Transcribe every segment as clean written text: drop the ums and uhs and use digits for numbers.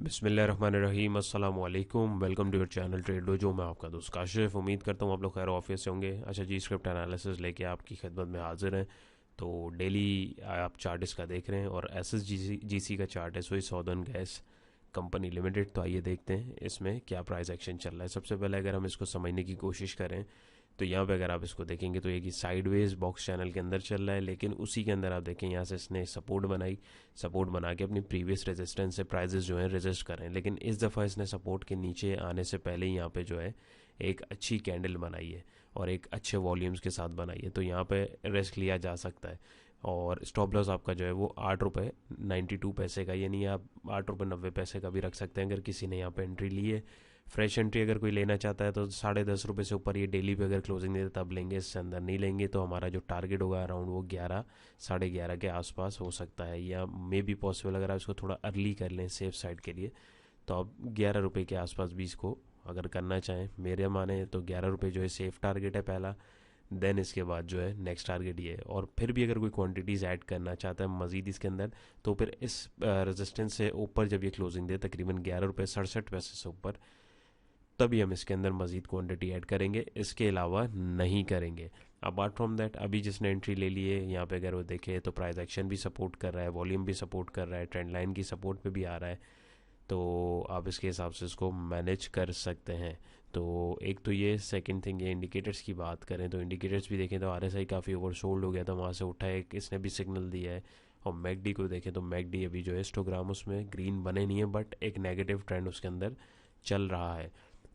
बिस्मिल्लाहिर्रहमानिर्रहीम अस्सलाम वालेकुम। Welcome to your channel Trade Dojo. मैं आपका दोस्त काशिफ। उम्मीद करता हूँ आप लोग खैर ऑफिस से होंगे। अच्छा जी, स्क्रिप्ट एनालिसिस लेके आपकी खिदमत में हाजिर हैं। तो डेली आप चार्ट इसका देख रहे हैं और एस एस जी सी का चार्ट है, Swiss southern gas company limited. तो आइए देखते हैं इसमें क्या प्राइस एक्शन चल रहा है। सबसे पहले अगर हम इसको समझने की कोशिश करें तो यहाँ पे अगर आप इसको देखेंगे तो ये साइडवेज बॉक्स चैनल के अंदर चल रहा है, लेकिन उसी के अंदर आप देखें यहाँ से इसने सपोर्ट बनाई। सपोर्ट बना के अपनी प्रीवियस रेजिस्टेंस से प्राइजेस जो है रेजिस्ट करें, लेकिन इस दफ़ा इसने सपोर्ट के नीचे आने से पहले ही यहाँ पे जो है एक अच्छी कैंडल बनाई है और एक अच्छे वॉल्यूम्स के साथ बनाई है। तो यहाँ पे रिस्क लिया जा सकता है और स्टॉप लॉस आपका जो है वो 8 रुपये 92 पैसे का, यानी आप 8 रुपये 90 पैसे का भी रख सकते हैं अगर किसी ने यहाँ पे एंट्री ली है। फ्रेश एंट्री अगर कोई लेना चाहता है तो 10.5 रुपये से ऊपर ये डेली पे अगर क्लोजिंग देते तब लेंगे, इससे अंदर नहीं लेंगे। तो हमारा जो टारगेट होगा अराउंड वो 11 साढ़े 11 के आसपास हो सकता है, या मे बी पॉसिबल अगर आप इसको थोड़ा अर्ली कर लें सेफ साइड के लिए तो आप 11 रुपये के आसपास भी इसको अगर करना चाहें। मेरे माने तो 11 रुपये जो है सेफ टारगेट है पहला। देन इसके बाद जो है नेक्स्ट टारगेट ये है, और फिर भी अगर कोई क्वांटिटीज़ ऐड करना चाहता है मज़ीद इसके अंदर तो फिर इस रेजिस्टेंस से ऊपर जब ये क्लोजिंग दे तकरीबन 11 रुपये 67 पैसे से ऊपर, तभी हम इसके अंदर मज़ीद क्वांटिटी ऐड करेंगे, इसके अलावा नहीं करेंगे। अपार्ट फ्रॉम दैट अभी जिसने एंट्री ले ली है यहाँ पे अगर वो देखे तो प्राइस एक्शन भी सपोर्ट कर रहा है, वॉल्यूम भी सपोर्ट कर रहा है, ट्रेंड लाइन की सपोर्ट पे भी आ रहा है। तो आप इसके हिसाब से इसको मैनेज कर सकते हैं। तो एक तो ये सेकंड थिंग, ये इंडिकेटर्स की बात करें तो इंडिकेटर्स भी देखें तो आरएसआई काफ़ी ओवरसोल्ड हो गया था, वहाँ से उठा है, इसने भी सिग्नल दिया है। और मैकडी को देखें तो मैकडी अभी जो है हिस्टोग्राम उसमें ग्रीन बने नहीं है, बट एक नेगेटिव ट्रेंड उसके अंदर चल रहा है।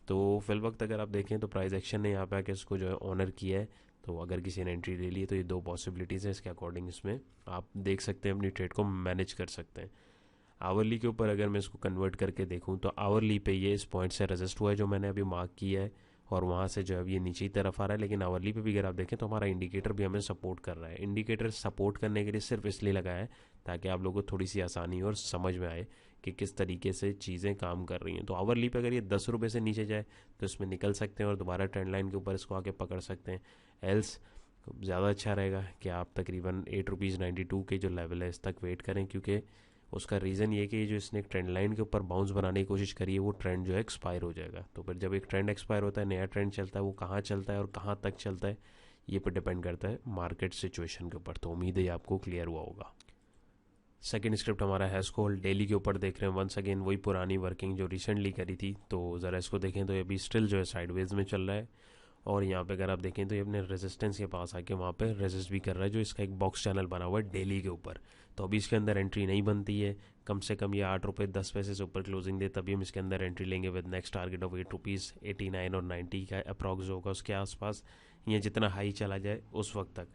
तो फिल वक्त अगर आप देखें तो प्राइस एक्शन ने यहाँ पे आके इसको जो है ऑनर किया है। तो अगर किसी ने एंट्री ले ली है तो ये दो पॉसिबिलिटीज़ हैं, इसके अकॉर्डिंग इसमें आप देख सकते हैं, अपनी ट्रेड को मैनेज कर सकते हैं। आवरली के ऊपर अगर मैं इसको कन्वर्ट करके देखूं तो आवरली पे ये इस पॉइंट से रेजिस्ट हुआ है जो मैंने अभी मार्क किया है, और वहाँ से जो है ये नीचे की तरफ आ रहा है। लेकिन आवरली पे भी अगर आप देखें तो हमारा इंडिकेटर भी हमें सपोर्ट कर रहा है। इंडिकेटर सपोर्ट करने के लिए सिर्फ इसलिए लगाया है ताकि आप लोगों को थोड़ी सी आसानी और समझ में आए कि किस तरीके से चीज़ें काम कर रही हैं। तो आवरली पे अगर ये 10 रुपये से नीचे जाए तो इसमें निकल सकते हैं और दोबारा ट्रेंड लाइन के ऊपर इसको आके पकड़ सकते हैं। एल्स ज़्यादा अच्छा रहेगा कि आप तकरीबन 8 रुपीज़ 92 के जो लेवल है इस तक वेट करें, क्योंकि उसका रीज़न ये कि जो इसने एक ट्रेंड लाइन के ऊपर बाउंस बनाने की कोशिश करी है वो ट्रेंड जो है एक्सपायर हो जाएगा। तो फिर जब एक ट्रेंड एक्सपायर होता है नया ट्रेंड चलता है, वो कहाँ चलता है और कहाँ तक चलता है ये पर डिपेंड करता है मार्केट सिचुएशन के ऊपर। तो उम्मीद है आपको क्लियर हुआ होगा। सेकेंड स्क्रिप्ट हमारा हैस्कोल डेली के ऊपर देख रहे हैं। वंस अगेन वही पुरानी वर्किंग जो रिसेंटली करी थी। तो ज़रा इसको देखें तो ये अभी स्टिल जो है साइडवेज में चल रहा है, और यहाँ पे अगर आप देखें तो ये अपने रेजिस्टेंस के पास आके वहाँ पे रेजिस्ट भी कर रहा है, जो इसका एक बॉक्स चैनल बना हुआ है डेली के ऊपर। तो अभी इसके अंदर एंट्री नहीं बनती है, कम से कम ये 8 रुपये 10 पैसे से ऊपर क्लोजिंग दे तभी हम इसके अंदर एंट्री लेंगे, with next target of 8 rupees 89 और 90 का अप्रॉक्स होगा उसके आसपास। ये जितना हाई चला जाए उस वक्त तक,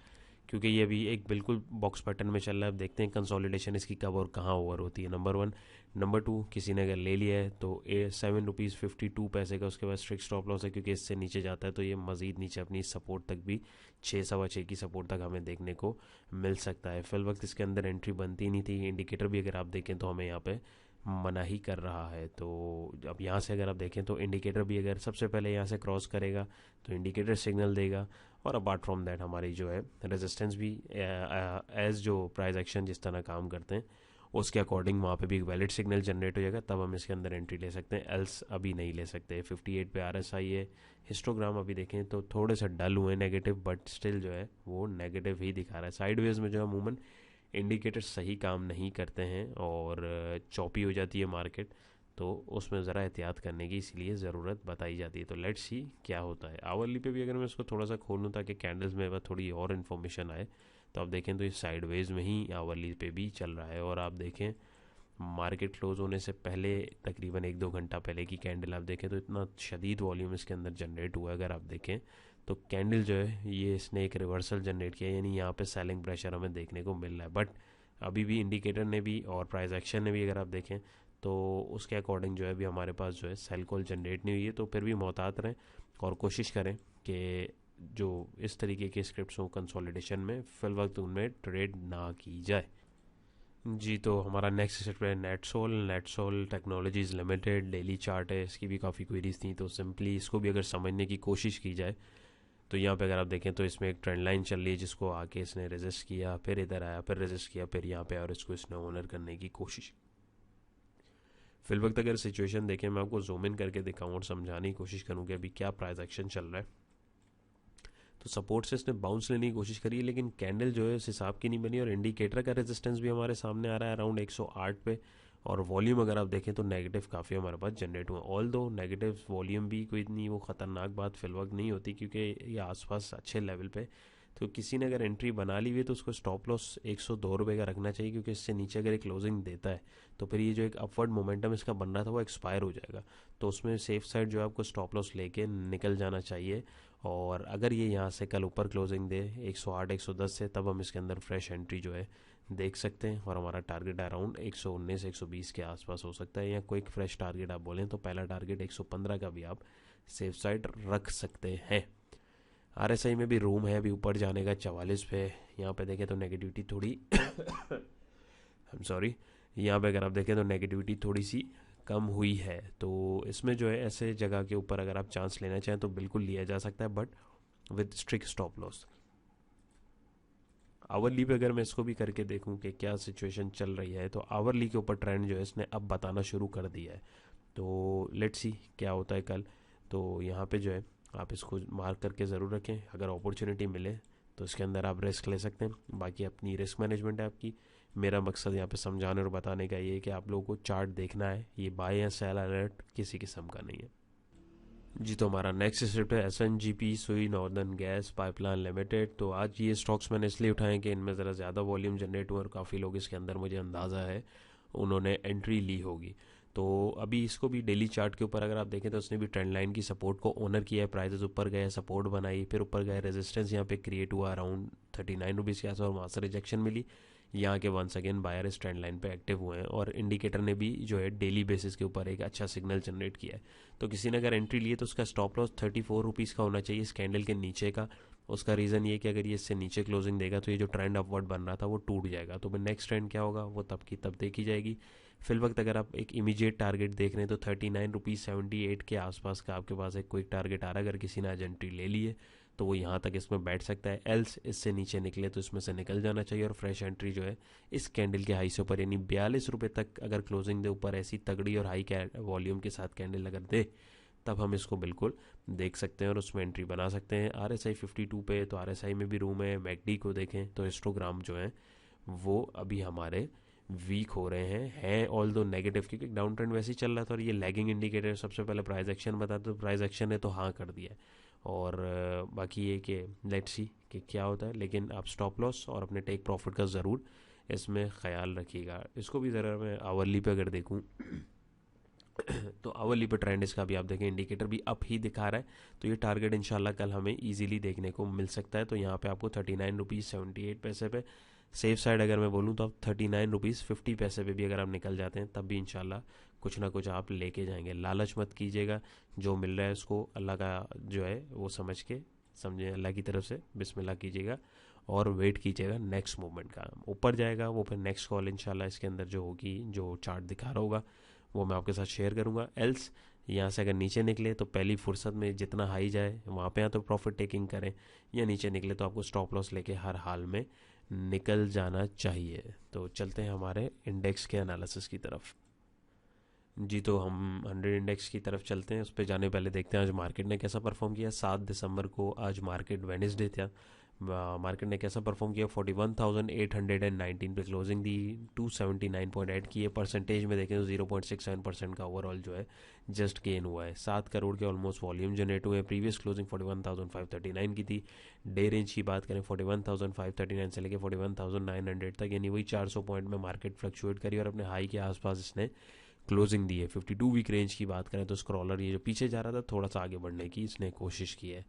क्योंकि ये अभी एक बिल्कुल बॉक्स पैटर्न में चल रहा है। अब देखते हैं कंसोलिडेशन इसकी कब और कहाँ ओवर होती है, नंबर वन। नंबर टू, किसी ने अगर ले लिया है तो 7 रुपीज़ 52 पैसे का उसके बाद स्ट्रिक्ट स्टॉप लॉस है, क्योंकि इससे नीचे जाता है तो ये मज़ीद नीचे अपनी सपोर्ट तक भी 6 सवा 6 की सपोर्ट तक हमें देखने को मिल सकता है। फिल वक्त इसके अंदर एंट्री बनती नहीं थी। इंडिकेटर भी अगर आप देखें तो हमें यहाँ पे मना ही कर रहा है। तो अब यहाँ से अगर आप देखें तो इंडिकेटर भी अगर सबसे पहले यहाँ से क्रॉस करेगा तो इंडिकेटर सिग्नल देगा, और अपार्ट फ्रॉम दैट हमारी जो है रेजिस्टेंस भी एज जो प्राइस एक्शन जिस तरह काम करते हैं उसके अकॉर्डिंग वहाँ पे भी एक वैलिड सिग्नल जनरेट हो जाएगा, तब हम इसके अंदर एंट्री ले सकते हैं, एल्स अभी नहीं ले सकते। 58 पे आरएसआई है। हिस्टोग्राम अभी देखें तो थोड़े से डल हुए नेगेटिव, बट स्टिल जो है वो नेगेटिव ही दिखा रहा है। साइडवेज में जो है अमूमन इंडिकेटर सही काम नहीं करते हैं और चौपी हो जाती है मार्केट, तो उसमें ज़रा एहतियात करने की इसलिए ज़रूरत बताई जाती है। तो लेट्स सी क्या होता है। आवरली पे भी अगर मैं इसको थोड़ा सा खोलूँ ताकि कैंडल्स में थोड़ी और इन्फॉर्मेशन आए, तो आप देखें तो ये साइडवेज में ही आवरली पे भी चल रहा है। और आप देखें मार्केट क्लोज होने से पहले तकरीबन 1-2 घंटा पहले की कैंडल आप देखें तो इतना शदीद वॉल्यूम इसके अंदर जनरेट हुआ है। अगर आप देखें तो कैंडल जो है ये इसने एक रिवर्सल जनरेट किया, यानी यहाँ पे सेलिंग प्रेशर हमें देखने को मिल रहा है। बट अभी भी इंडिकेटर ने भी और प्राइस एक्शन ने भी अगर आप देखें तो उसके अकॉर्डिंग जो है अभी हमारे पास जो है सेल कॉल जनरेट नहीं हुई है। तो फिर भी मोहतात रहें और कोशिश करें कि जो इस तरीके के स्क्रिप्ट्स हों कंसोलिडेशन में फिल वक्त उनमें ट्रेड ना की जाए। जी, तो हमारा नेक्स्ट स्क्रिप्ट है NetSol technologies limited. Daily chart है, इसकी भी काफ़ी क्वेरीज थी, तो सिंपली इसको भी अगर समझने की कोशिश की जाए तो यहाँ पे अगर आप देखें तो इसमें एक ट्रेंड लाइन चल रही है जिसको आके इसने रेजिस्ट किया, फिर इधर आया, फिर रेजिस्ट किया, फिर यहाँ पे और इसको इसने ऑनर करने की कोशिश। फिल वक्त अगर सिचुएशन देखें, मैं आपको जूम इन करके दिखाऊँ और समझाने की कोशिश करूँ कि अभी क्या प्राइस एक्शन चल रहा है। तो सपोर्ट से इसने बाउंस लेने की कोशिश करी है, लेकिन कैंडल जो है उस हिसाब की नहीं बनी, और इंडिकेटर का रेजिस्टेंस भी हमारे सामने आ रहा है अराउंड 108 पे। और वॉल्यूम अगर आप देखें तो नेगेटिव काफ़ी हमारे पास जनरेट हुआ। ऑल दो नेगेटिव वॉल्यूम भी कोई इतनी वो ख़तरनाक बात फिल वक्त नहीं होती, क्योंकि ये आसपास अच्छे लेवल पे। तो किसी ने अगर एंट्री बना ली हुई है तो उसको स्टॉप लॉस 102 रुपये का रखना चाहिए, क्योंकि इससे नीचे अगर एक क्लोजिंग देता है तो फिर ये जो एक अपवर्ड मोमेंटम इसका बन रहा था वो एक्सपायर हो जाएगा। तो उसमें सेफ साइड जो है आपको स्टॉप लॉस लेके निकल जाना चाहिए। और अगर ये यहाँ से कल ऊपर क्लोजिंग दे 108 110 से, तब हम इसके अंदर फ्रेश एंट्री जो है देख सकते हैं। और हमारा टारगेट अराउंड 119 120 के आसपास हो सकता है, या कोई फ्रेश टारगेट आप बोलें तो पहला टारगेट 115 का भी आप सेफ साइड रख सकते हैं। आरएसआई में भी रूम है अभी ऊपर जाने का 44 पे। यहाँ पे देखें तो नेगेटिविटी थोड़ी आई एम सॉरी, यहाँ पे अगर आप देखें तो नेगेटिविटी थोड़ी सी कम हुई है। तो इसमें जो है ऐसे जगह के ऊपर अगर आप चांस लेना चाहें तो बिल्कुल लिया जा सकता है, but with strict stop loss. Hourly पे अगर मैं इसको भी करके देखूं कि क्या सिचुएशन चल रही है, तो आवरली के ऊपर ट्रेंड जो है इसने अब बताना शुरू कर दिया है। तो लेट्स सी क्या होता है कल। तो यहाँ पे जो है आप इसको मार्क करके ज़रूर रखें, अगर अपॉर्चुनिटी मिले तो इसके अंदर आप रिस्क ले सकते हैं। बाकी अपनी रिस्क मैनेजमेंट है आपकी। मेरा मकसद यहाँ पे समझाने और बताने का ये है कि आप लोगों को चार्ट देखना है, ये बाय या सेल अलर्ट किसी किस्म का नहीं है जी। तो हमारा नेक्स्ट स्क्रिप्ट है SNGP सुई नॉर्दर्न गैस पाइपलाइन लिमिटेड। तो आज ये स्टॉक्स मैंने इसलिए उठाए कि इनमें ज़रा ज़्यादा वॉल्यूम जनरेट हुआ और काफ़ी लोग इसके अंदर, मुझे अंदाज़ा है, उन्होंने एंट्री ली होगी। तो अभी इसको भी डेली चार्ट के ऊपर अगर आप देखें तो उसने भी ट्रेंड लाइन की सपोर्ट को ऑनर किया है। प्राइसेस ऊपर गए, सपोर्ट बनाई, फिर ऊपर गए, रेजिस्टेंस यहाँ पे क्रिएट हुआ अराउंड 39 रुपीज़ के आसपास, और वहाँ से रिजेक्शन मिली। यहाँ के वंस अगेन बायर इस ट्रेंड लाइन पे एक्टिव हुए हैं, और इंडिकेटर ने भी जो है डेली बेसिस के ऊपर एक अच्छा सिग्नल जनरेट किया है। तो किसी ने अगर एंट्री ली है तो उसका स्टॉप लॉस 34 रुपीज़ का होना चाहिए इस कैंडल के नीचे का। उसका रीज़न ये कि अगर ये इससे नीचे क्लोजिंग देगा तो ये जो ट्रेंड अपवर्ड बन रहा था वो टूट जाएगा। तो नेक्स्ट ट्रेंड क्या होगा वो तब की तब देखी जाएगी। फिल वक्त अगर आप एक इमीडिएट टारगेट देख रहे हैं तो 39.78 के आसपास का आपके पास एक क्विक टारगेट आ रहा है। अगर किसी ने आज एंट्री ले ली है तो वो यहाँ तक इसमें बैठ सकता है, एल्स इससे नीचे निकले तो इसमें से निकल जाना चाहिए। और फ्रेश एंट्री जो है इस कैंडल के हाई से ऊपर, यानी 42 रुपये तक अगर क्लोजिंग दे ऊपर, ऐसी तगड़ी और हाई वॉल्यूम के साथ कैंडल अगर दे, तब हम इसको बिल्कुल देख सकते हैं और उसमें एंट्री बना सकते हैं। RSI 52 पे, तो RSI में भी रूम है। मैकडी को देखें तो हिस्टोग्राम जो है वो अभी हमारे वीक हो रहे हैं ऑल दो नेगेटिव, क्योंकि डाउन ट्रेंड वैसे ही चल रहा था। और ये लैगिंग इंडिकेटर सबसे पहले प्राइस एक्शन बताते, तो प्राइस एक्शन है तो हाँ कर दिया है। और बाकी ये कि लेट्स सी कि क्या होता है। लेकिन आप स्टॉप लॉस और अपने टेक प्रॉफिट का ज़रूर इसमें ख्याल रखिएगा। इसको भी ज़रा मैं आवरली पे अगर देखूँ तो आवरली पे ट्रेंड इसका भी आप देखें, इंडिकेटर भी अप ही दिखा रहा है। तो ये टारगेट इंशाल्लाह कल हमें इजीली देखने को मिल सकता है। तो यहाँ पे आपको 39.78 पे सेफ साइड अगर मैं बोलूँ तो आप 39.50 पे भी अगर आप निकल जाते हैं तब भी इंशाल्लाह कुछ ना कुछ आप लेके जाएंगे। लालच मत कीजिएगा, जो मिल रहा है उसको अल्लाह का जो है वो समझ के, समझे, अल्लाह की तरफ से बिस्मिल्लाह कीजिएगा और वेट कीजिएगा नेक्स्ट मूवमेंट का। ऊपर जाएगा वो फिर नेक्स्ट कॉल इंशाल्लाह इसके अंदर जो होगी, जो चार्ट दिखा रहा होगा वो मैं आपके साथ शेयर करूँगा। एल्स यहाँ से अगर नीचे निकले तो पहली फुर्सत में जितना हाई जाए वहाँ पे या तो प्रॉफिट टेकिंग करें, या नीचे निकले तो आपको स्टॉप लॉस लेके हर हाल में निकल जाना चाहिए। तो चलते हैं हमारे इंडेक्स के एनालिसिस की तरफ जी। तो हम 100 इंडेक्स की तरफ चलते हैं। उस पर जाने पहले देखते हैं आज मार्केट ने कैसा परफॉर्म किया। 7 दिसंबर को आज मार्केट वेडनेसडे था। मार्केट ने कैसा परफॉर्म किया, 41,819 पे क्लोजिंग दी, 279.8 की है। परसेंटेज में देखें तो 0.67% का ओवरऑल जो है जस्ट गेन हुआ है। 7 करोड़ के ऑलमोस्ट वॉल्यूम जनरेट हुए हैं। प्रीवियस क्लोजिंग 41,539 की थी। डे रेंज की बात करें 41,539 से लेकर 41,900 तक, यानी वही 400 पॉइंट में मार्केट फ्लक्चुएट करी और अपने हाई के आसपास इसने क्लोजिंग दी है। 52 वीक रेंज की बात करें तो स्क्रॉलर ये जो पीछे जा रहा था थोड़ा सा आगे बढ़ने की इसने कोशिश की है।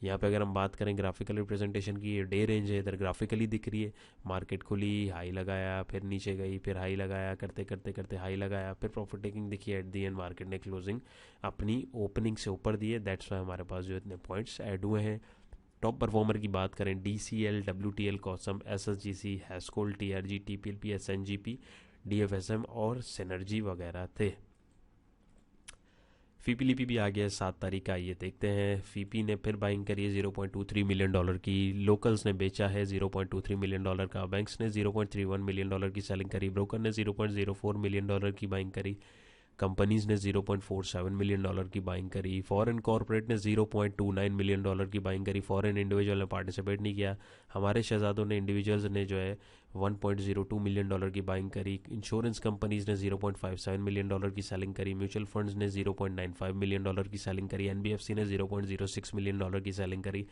यहाँ पे अगर हम बात करें ग्राफिकल रिप्रेजेंटेशन की, ये डे रेंज है, इधर ग्राफिकली दिख रही है। मार्केट खुली, हाई लगाया, फिर नीचे गई, फिर हाई लगाया, करते करते करते हाई लगाया, फिर प्रॉफिट टेकिंग दिखी। एट दी एंड मार्केट ने क्लोजिंग अपनी ओपनिंग से ऊपर दी है। दैट्स वाई हमारे पास जो इतने पॉइंट्स ऐड हुए हैं। टॉप परफॉर्मर की बात करें, DCL, WTL, कॉसम, SSGC, Hascol, TRG, TPLP, SNGP, DFSM और सिनर्जी वगैरह थे। फीपीलीपी भी आ गया 7 तारीख का, ये देखते हैं। फीपी ने फिर बाइंग करी है $0.23 मिलियन की। लोकल्स ने बेचा है $0.23 मिलियन का। बैंक्स ने $0.31 मिलियन की सेलिंग करी। ब्रोकर ने $0.04 मिलियन की बाइंग करी। कंपनीज ने $0.47 मिलियन की बाइंग करी, फॉरेन कॉरपोरेट ने $0.29 मिलियन की बाइंग करी, फॉरेन इंडिविजुअल ने पार्टिसिपेट नहीं किया। हमारे शहजादों ने, इंडिविजुअल्स ने जो है $1.02 मिलियन की बाइंग करी। इंश्योरेंस कंपनीज ने $0.57 मिलियन की सेलिंग करी, म्यूचुअल फंड्स ने $0.95 मिलियन की सेलिंग करी, एनबीएफसी ने $0.06 मिलियन की सेलिंग करी,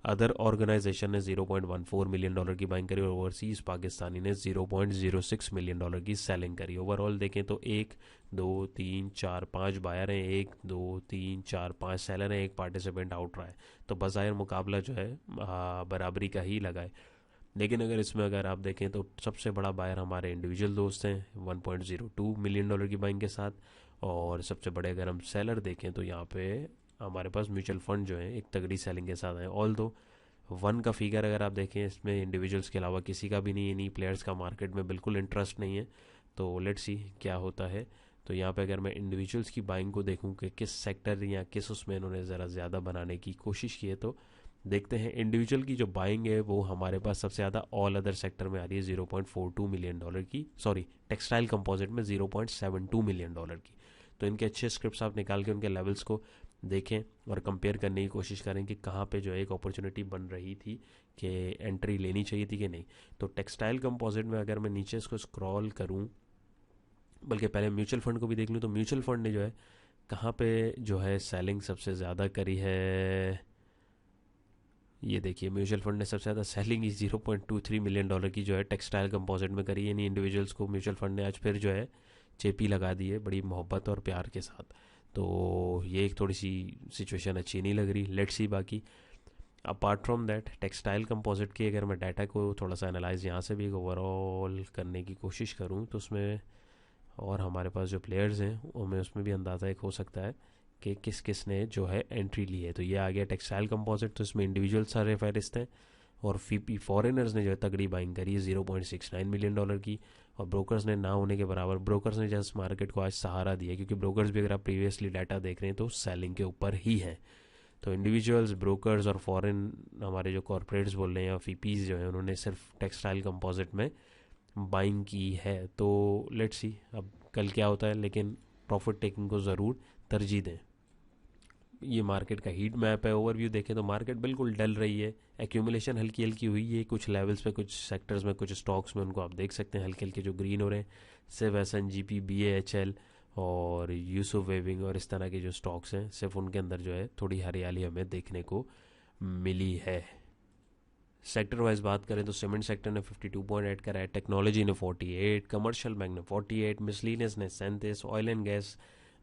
अदर ऑर्गेनाइजेशन ने $0.14 मिलियन की बाइंग करी और ओवरसीज पाकिस्तानी ने $0.06 मिलियन की सेलिंग करी। ओवरऑल देखें तो 1 2 3 4 5 बायर हैं, 1 2 3 4 5 सेलर हैं, एक पार्टिसिपेंट आउट रहा है। तो बज़ाहिर मुकाबला जो है बराबरी का ही लगा है। लेकिन अगर आप देखें तो सबसे बड़ा बायर हमारे इंडिविजुअल दोस्त हैं $1.02 मिलियन की बाइंग के साथ। और सबसे बड़े अगर हम सेलर देखें तो यहाँ पे हमारे पास म्यूचुअल फंड जो है एक तगड़ी सेलिंग के साथ है। ऑल दो वन का फिगर अगर आप देखें, इसमें इंडिविजुअल्स के अलावा किसी का भी नहीं है, इन्हीं प्लेयर्स का मार्केट में बिल्कुल इंटरेस्ट नहीं है। तो लेट्स सी क्या होता है। तो यहाँ पे अगर मैं इंडिविजुअल्स की बाइंग को देखूँ कि किस सेक्टर या किस उसमें इन्होंने ज़रा ज़्यादा बनाने की कोशिश की है, तो देखते हैं इंडिविजुअल की जो बाइंग है वो हमारे पास सबसे ज़्यादा ऑल अदर सेक्टर में आ रही है $0.42 मिलियन की, सॉरी टेक्सटाइल कंपोजिट में $0.72 मिलियन की। तो इनके अच्छे स्क्रिप्ट्स आप निकाल के उनके लेवल्स को देखें और कंपेयर करने की कोशिश करें कि कहाँ पे जो है एक अपॉर्चुनिटी बन रही थी कि एंट्री लेनी चाहिए थी कि नहीं। तो टेक्सटाइल कंपोजिट में अगर मैं नीचे इसको स्क्रॉल करूँ, बल्कि पहले म्यूचुअल फंड को भी देख लूँ, तो म्यूचुअल फंड ने जो है कहाँ पे जो है सेलिंग सबसे ज़्यादा करी है। ये देखिए म्यूचुअल फंड ने सबसे ज़्यादा सेलिंग ही $0.23 मिलियन की जो है टेक्सटाइल कंपोजिट में करी है। यानी इंडिविजुअल्स को म्यूचुअल फंड ने आज फिर जो है चेपी लगा दी है बड़ी मोहब्बत और प्यार के साथ। तो ये एक थोड़ी सी सिचुएशन अच्छी नहीं लग रही। लेट्स सी बाकी apart from that textile composite key अगर मैं डाटा को थोड़ा सा एनालाइज यहाँ से भी ओवरऑल करने की कोशिश करूँ तो उसमें और हमारे पास जो प्लेयर्स हैं हमें उसमें भी अंदाज़ा एक हो सकता है कि किस किस ने जो है एंट्री ली है। तो ये आ गया टेक्सटाइल कंपोजिट, तो इसमें इंडिविजुअल सारे फहरिस्त हैं और फॉरेनर्स ने जो है तगड़ी बाइंग करी है $0.69 मिलियन की, और ब्रोकर्स ने ना होने के बराबर, ब्रोकर्स ने जस्ट मार्केट को आज सहारा दिया क्योंकि ब्रोकर्स भी अगर आप प्रीवियसली डाटा देख रहे हैं तो सेलिंग के ऊपर ही है। तो इंडिविजुअल्स, ब्रोकर्स और फॉरेन हमारे जो कॉरपोरेट्स बोल रहे हैं या फीपीज जो है उन्होंने सिर्फ टेक्सटाइल कंपोजिट में बाइंग की है। तो लेट्स सी अब कल क्या होता है, लेकिन प्रॉफिट टेकिंग को ज़रूर तरजीह दें। ये मार्केट का हीट मैप है। ओवरव्यू देखें तो मार्केट बिल्कुल डल रही है, एक्यूमुलेशन हल्की हल्की हुई है कुछ लेवल्स पे, कुछ सेक्टर्स में, कुछ स्टॉक्स में, उनको आप देख सकते हैं हल्के हल्के जो ग्रीन हो रहे हैं, सिर्फ SNGP, BAHL और यूसुफ वेविंग और इस तरह के जो स्टॉक्स हैं सिर्फ उनके अंदर जो है थोड़ी हरियाली हमें देखने को मिली है। सेक्टर वाइज बात करें तो सीमेंट सेक्टर ने 52.8 करा है, टेक्नोलॉजी ने 48, कमर्शियल बैंक ने 48, मिसलीनियस ने 37, oil and gas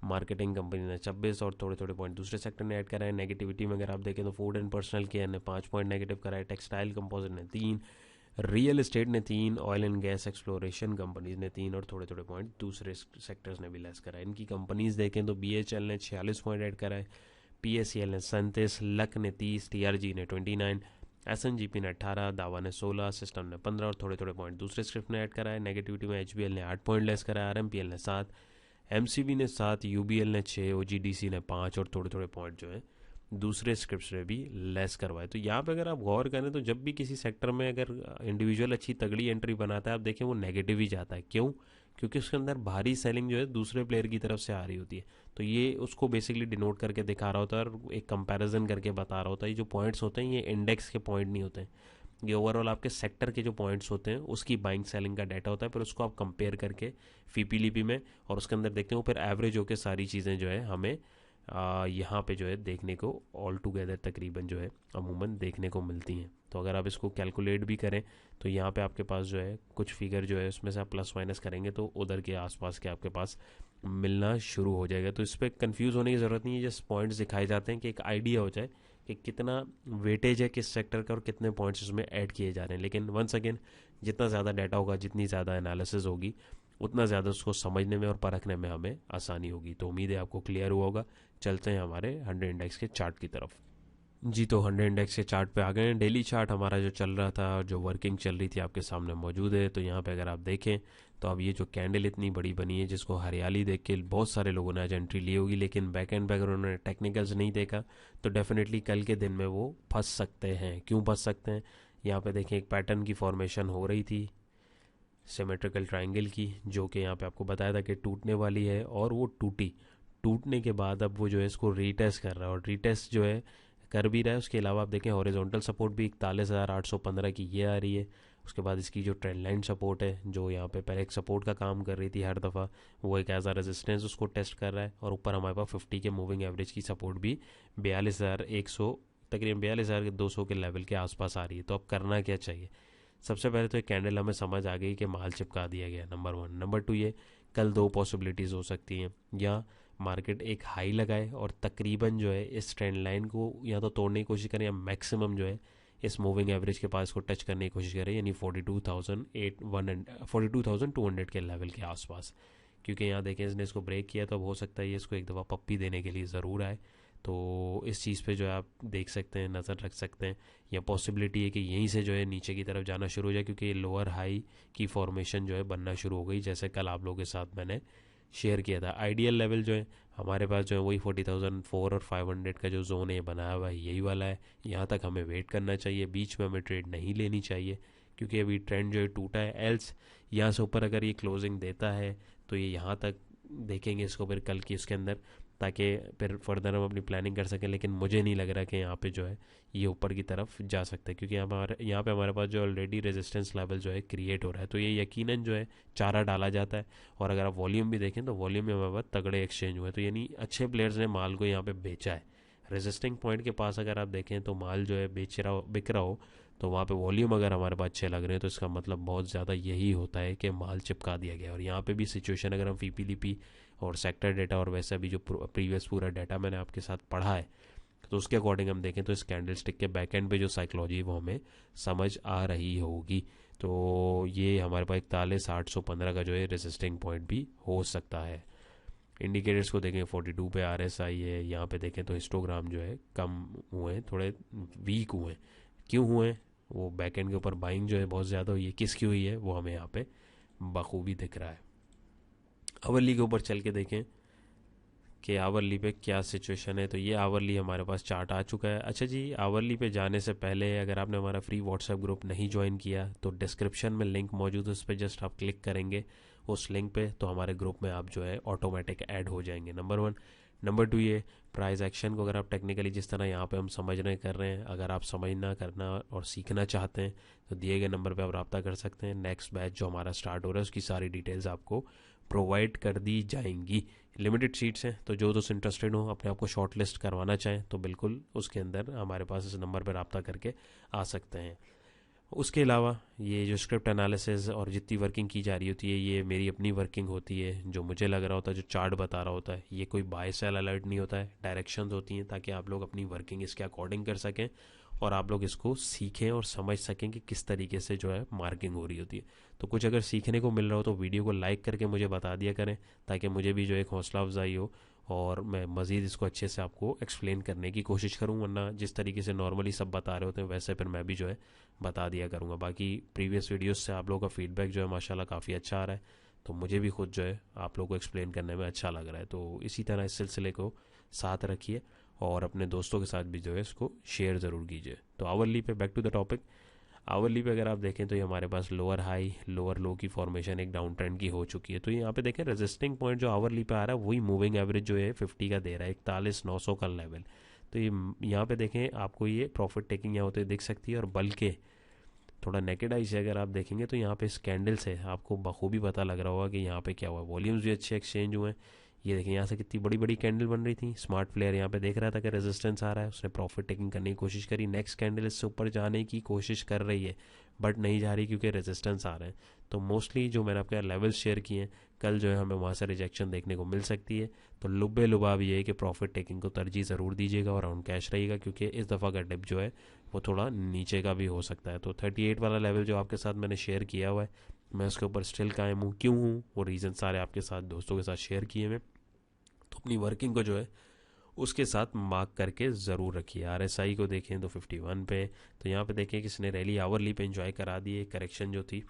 marketing company ने 26 और थोड़े थोड़े पॉइंट दूसरे सेक्टर ने ऐड करा है। नेगेटिविटी में अगर आप देखें तो फूड एंड पर्सनल केयर ने 5 पॉइंट नेगेटिव करा है, टेक्सटाइल कंपोजिट ने 3, रियल एस्टेट ने 3, oil and gas exploration companies ने 3 और थोड़े थोड़े पॉइंट दूसरे सेक्टर्स ने भी लेस करा है। इनकी कंपनीज देखें तो BHL ने 46 पॉइंट ऐड करा है, PSEL ने 37, लक ने 30, TRG ने 29, SNGP ने 18, दावा ने 16, सिस्टम ने 15 और थोड़े थोड़े पॉइंट दूसरे स्क्रिप्ट ने ऐड करा है। नेगेटिविटी में HBL ने 8 पॉइंट लेस करा है, RMPL ने 7, MCB ने 7, UBL ने 6, OGDC ने 5 और थोड़े थोड़े पॉइंट जो है दूसरे स्क्रिप्ट्स में भी लेस करवाए। तो यहाँ पे अगर आप गौर करें तो जब भी किसी सेक्टर में अगर इंडिविजुअल अच्छी तगड़ी एंट्री बनाता है, आप देखें वो नेगेटिव ही जाता है। क्यों? क्योंकि उसके अंदर भारी सेलिंग जो है दूसरे प्लेयर की तरफ से आ रही होती है। तो ये उसको बेसिकली डिनोट करके दिखा रहा होता है और एक कंपैरिजन करके बता रहा होता है। ये जो पॉइंट्स होते हैं ये इंडेक्स के पॉइंट नहीं होते हैं, ये ओवरऑल आपके सेक्टर के जो पॉइंट्स होते हैं उसकी बाइंग सेलिंग का डाटा होता है। फिर उसको आप कंपेयर करके फीपी लीपी में और उसके अंदर देखते हो, फिर एवरेज होकर सारी चीज़ें जो है हमें यहाँ पे जो है देखने को ऑल टुगेदर तकरीबन जो है अमूमन देखने को मिलती हैं। तो अगर आप इसको कैलकुलेट भी करें तो यहाँ पे आपके पास जो है कुछ फिगर जो है उसमें से आप प्लस माइनस करेंगे तो उधर के आसपास के आपके पास मिलना शुरू हो जाएगा। तो इस पर कन्फ्यूज़ होने की ज़रूरत नहीं है, जस्ट पॉइंट्स दिखाए जाते हैं कि एक आइडिया हो जाए कि कितना वेटेज है किस सेक्टर का और कितने पॉइंट्स उसमें ऐड किए जा रहे हैं। लेकिन वंस अगेन जितना ज़्यादा डाटा होगा, जितनी ज़्यादा एनालिसिस होगी, उतना ज़्यादा उसको समझने में और परखने में हमें आसानी होगी। तो उम्मीद है आपको क्लियर हुआ होगा। चलते हैं हमारे 100 इंडेक्स के चार्ट की तरफ। जी, तो 100 इंडेक्स के चार्ट पे आ गए हैं। डेली चार्ट हमारा जो चल रहा था, जो वर्किंग चल रही थी, आपके सामने मौजूद है। तो यहाँ पे अगर आप देखें तो अब ये जो कैंडल इतनी बड़ी बनी है, जिसको हरियाली देख के बहुत सारे लोगों ने आज एंट्री ली होगी, लेकिन बैक एंड पे अगर उन्होंने टेक्निकल्स नहीं देखा तो डेफिनेटली कल के दिन में वो फंस सकते हैं। क्यों फंस सकते हैं? यहाँ पे देखें एक पैटर्न की फॉर्मेशन हो रही थी, सिमेट्रिकल ट्रायंगल की, जो कि यहाँ पे आपको बताया था कि टूटने वाली है, और वो टूटने के बाद अब वो जो है इसको रीटेस्ट कर रहा है, और रीटेस्ट जो है कर भी रहा है। उसके अलावा आप देखें हॉरिजॉन्टल सपोर्ट भी 41,815 की ये आ रही है। उसके बाद इसकी जो ट्रेंड लाइन सपोर्ट है, जो यहाँ पे पहले एक सपोर्ट का काम कर रही थी हर दफ़ा, वो एक एज अ रेजिस्टेंस उसको टेस्ट कर रहा है। और ऊपर हमारे पास 50 के मूविंग एवरेज की सपोर्ट भी 42,100, तकरीबन 42,200 के लेवल के आसपास आ रही है। तो अब करना क्या चाहिए? सबसे पहले तो एक कैंडल हमें समझ आ गई कि माल चिपका दिया गया, नंबर वन। नंबर टू, ये कल दो पॉसिबिलिटीज़ हो सकती हैं, या मार्केट एक हाई लगाए और तकरीबन जो है इस ट्रेंड लाइन को या तो तोड़ने की कोशिश करें, या मैक्सिमम जो है इस मूविंग एवरेज के पास को टच करने की कोशिश करें, यानी 42,200 के लेवल के आसपास। क्योंकि यहाँ देखें इसने इसको ब्रेक किया, तो अब हो सकता है ये इसको एक दफ़ा पप्पी देने के लिए ज़रूर आए। तो इस चीज़ पे जो है आप देख सकते हैं, नज़र रख सकते हैं। या पॉसिबिलिटी है कि यहीं से जो है नीचे की तरफ जाना शुरू हो जाए, क्योंकि ये लोअर हाई की फॉर्मेशन जो है बनना शुरू हो गई, जैसे कल आप लोगों के साथ मैंने शेयर किया था। आइडियल लेवल जो है हमारे पास जो है वही 40,004 और 500 का जो जोन है बनाया हुआ है, यही वाला है। यहाँ तक हमें वेट करना चाहिए, बीच में हमें ट्रेड नहीं लेनी चाहिए, क्योंकि अभी ट्रेंड जो है टूटा है। एल्स यहाँ से ऊपर अगर ये क्लोजिंग देता है तो ये यहाँ तक देखेंगे इसको फिर कल की उसके अंदर, ताकि फिर फर्दर हम अपनी प्लानिंग कर सकें। लेकिन मुझे नहीं लग रहा कि यहाँ पे जो है ये ऊपर की तरफ जा सकता है, क्योंकि यहाँ पे हमारे पास जो ऑलरेडी रेजिस्टेंस लेवल जो है क्रिएट हो रहा है। तो ये यकीनन जो है चारा डाला जाता है। और अगर आप वॉल्यूम भी देखें तो वॉल्यूम में हमारे पास तगड़े एक्सचेंज हुए, तो यानी अच्छे प्लेयर्स ने माल को यहाँ पे बेचा है। रेजिस्टिंग पॉइंट के पास अगर आप देखें तो माल जो है बिक रहा हो, तो वहाँ पे वॉल्यूम अगर हमारे पास अच्छे लग रहे हैं, तो इसका मतलब बहुत ज़्यादा यही होता है कि माल चिपका दिया गया। और यहाँ पे भी सिचुएशन अगर हम पीपीलीपी और सेक्टर डेटा और वैसा भी जो प्रीवियस पूरा डाटा मैंने आपके साथ पढ़ा है, तो उसके अकॉर्डिंग हम देखें तो इस कैंडल स्टिक के बैक एंड पे जो साइकोलॉजी है वो हमें समझ आ रही होगी। तो ये हमारे पास 41,815 का जो है रेसिस्टिंग पॉइंट भी हो सकता है। इंडिकेटर्स को देखें 42 पे आरएसआई है। यहाँ पे देखें तो हिस्टोग्राम जो है कम हुए हैं, थोड़े वीक हुए हैं। क्यों हुए हैं? वो बैक एंड के ऊपर बाइंग जो है बहुत ज़्यादा हुई है। किसकी हुई है वो हमें यहाँ पे बखूबी दिख रहा है। आवरली के ऊपर चल के देखें कि आवरली पे क्या सिचुएशन है। तो ये आवरली हमारे पास चार्ट आ चुका है। अच्छा जी, आवरली पे जाने से पहले अगर आपने हमारा फ्री व्हाट्सएप ग्रुप नहीं ज्वाइन किया तो डिस्क्रिप्शन में लिंक मौजूद है, उस पर जस्ट आप क्लिक करेंगे उस लिंक पे, तो हमारे ग्रुप में आप जो है ऑटोमेटिक ऐड हो जाएंगे, नंबर वन। नंबर टू, ये प्राइस एक्शन को अगर आप टेक्निकली जिस तरह यहाँ पे हम समझने कर रहे हैं, अगर आप समझना करना और सीखना चाहते हैं तो दिए गए नंबर पे आप रब्ता कर सकते हैं। नेक्स्ट बैच जो हमारा स्टार्ट हो रहा है उसकी सारी डिटेल्स आपको प्रोवाइड कर दी जाएंगी। लिमिटेड सीट्स हैं, तो जो दोस्त इंटरेस्टेड हो, अपने आप को शॉर्ट लिस्ट करवाना चाहें, तो बिल्कुल उसके अंदर हमारे पास इस नंबर पर रब्ता करके आ सकते हैं। उसके अलावा ये जो स्क्रिप्ट एनालिसिस और जितनी वर्किंग की जा रही होती है, ये मेरी अपनी वर्किंग होती है, जो मुझे लग रहा होता है, जो चार्ट बता रहा होता है। ये कोई बाय सेल अलर्ट नहीं होता है, डायरेक्शंस होती हैं, ताकि आप लोग अपनी वर्किंग इसके अकॉर्डिंग कर सकें और आप लोग इसको सीखें और समझ सकें कि किस तरीके से जो है मार्किंग हो रही होती है। तो कुछ अगर सीखने को मिल रहा हो तो वीडियो को लाइक करके मुझे बता दिया करें, ताकि मुझे भी जो एक हौसला अफजाई हो और मैं मज़ीद इसको अच्छे से आपको एक्सप्लेन करने की कोशिश करूँ। वरना जिस तरीके से नॉर्मली सब बता रहे होते हैं वैसे फिर मैं भी जो है बता दिया करूँगा। बाकी प्रीवियस वीडियोस से आप लोगों का फीडबैक जो है माशाल्लाह काफ़ी अच्छा आ रहा है, तो मुझे भी खुद जो है आप लोगों को एक्सप्लेन करने में अच्छा लग रहा है। तो इसी तरह इस सिलसिले को साथ रखिए और अपने दोस्तों के साथ भी जो है इसको शेयर ज़रूर कीजिए। तो आवरली पे back to the topic. Hourly पे अगर आप देखें तो ये हमारे पास लोअर हाई लोअर लो की फॉर्मेशन एक डाउन ट्रेंड की हो चुकी है। तो यहाँ पे देखें रेजिस्टिंग पॉइंट जो आवरली पे आ रहा है वही मूविंग एवरेज जो है 50 का दे रहा है, 41,900 का लेवल। तो ये यहाँ पे देखें आपको ये प्रॉफिट टेकिंग यहाँ होते दिख सकती है। और बल्कि थोड़ा नेकेड आई से अगर आप देखेंगे तो यहाँ पे इस कैंडल से आपको बखूबी पता लग रहा होगा कि यहाँ पे क्या हुआ। वॉल्यूम्स भी अच्छे एक्सचेंज हुए हैं। ये देखें यहाँ से कितनी बड़ी बड़ी कैंडल बन रही थी। स्मार्ट प्लेयर यहाँ पे देख रहा था कि रेजिस्टेंस आ रहा है, उसने प्रॉफिट टेकिंग करने की कोशिश करी। नेक्स्ट कैंडल इससे ऊपर जाने की कोशिश कर रही है बट नहीं जा रही क्योंकि रेजिस्टेंस आ रहे हैं। तो मोस्टली जो मैंने आपके लेवल्स शेयर किए हैं, कल जो है हमें वहाँ से रिजेक्शन देखने को मिल सकती है। तो लुब्बे लुबाब ये है कि प्रॉफिट टेकिंग को तरजीह ज़रूर दीजिएगा और ऑन कैश रहिएगा, क्योंकि इस दफ़ा का डिप जो है वो थोड़ा नीचे का भी हो सकता है। तो 38 वाला लेवल जो आपके साथ मैंने शेयर किया हुआ है, मैं उसके ऊपर स्टिल कायम हूँ। क्यों हूँ वो रीज़न सारे आपके साथ दोस्तों के साथ शेयर किए मैं। तो अपनी वर्किंग को जो है उसके साथ मार्क करके ज़रूर रखिए। आरएसआई को देखें तो 51 पे, तो यहाँ पे देखें कि इसने रैली आवरली पे एंजॉय करा दी है करेक्शन जो थी।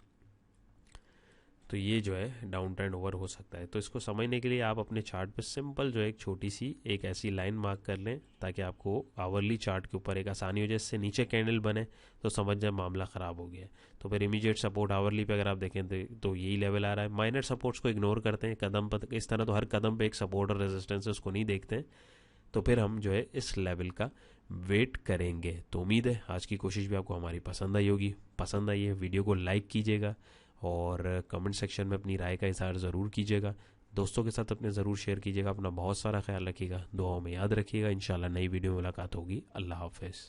तो ये जो है डाउन ट्रेंड ओवर हो सकता है। तो इसको समझने के लिए आप अपने चार्ट पे सिंपल जो है एक छोटी सी एक ऐसी लाइन मार्क कर लें ताकि आपको आवरली चार्ट के ऊपर एक आसानी हो जाए। इससे नीचे कैंडल बने तो समझ जाए मामला ख़राब हो गया है। तो फिर इमीडिएट सपोर्ट आवरली पे अगर आप देखें तो यही लेवल आ रहा है। माइनर सपोर्ट्स को इग्नोर करते हैं, कदम पर इस तरह तो हर कदम पे एक सपोर्ट और रेजिस्टेंस है, उसको नहीं देखते हैं। तो फिर हम जो है इस लेवल का वेट करेंगे। तो उम्मीद है आज की कोशिश भी आपको हमारी पसंद आई होगी। पसंद आई है वीडियो को लाइक कीजिएगा और कमेंट सेक्शन में अपनी राय का इज़हार ज़रूर कीजिएगा। दोस्तों के साथ अपने ज़रूर शेयर कीजिएगा। अपना बहुत सारा ख्याल रखिएगा, दुआओं में याद रखिएगा। इंशाल्लाह नई वीडियो में मुलाकात होगी। अल्लाह हाफ़िज़।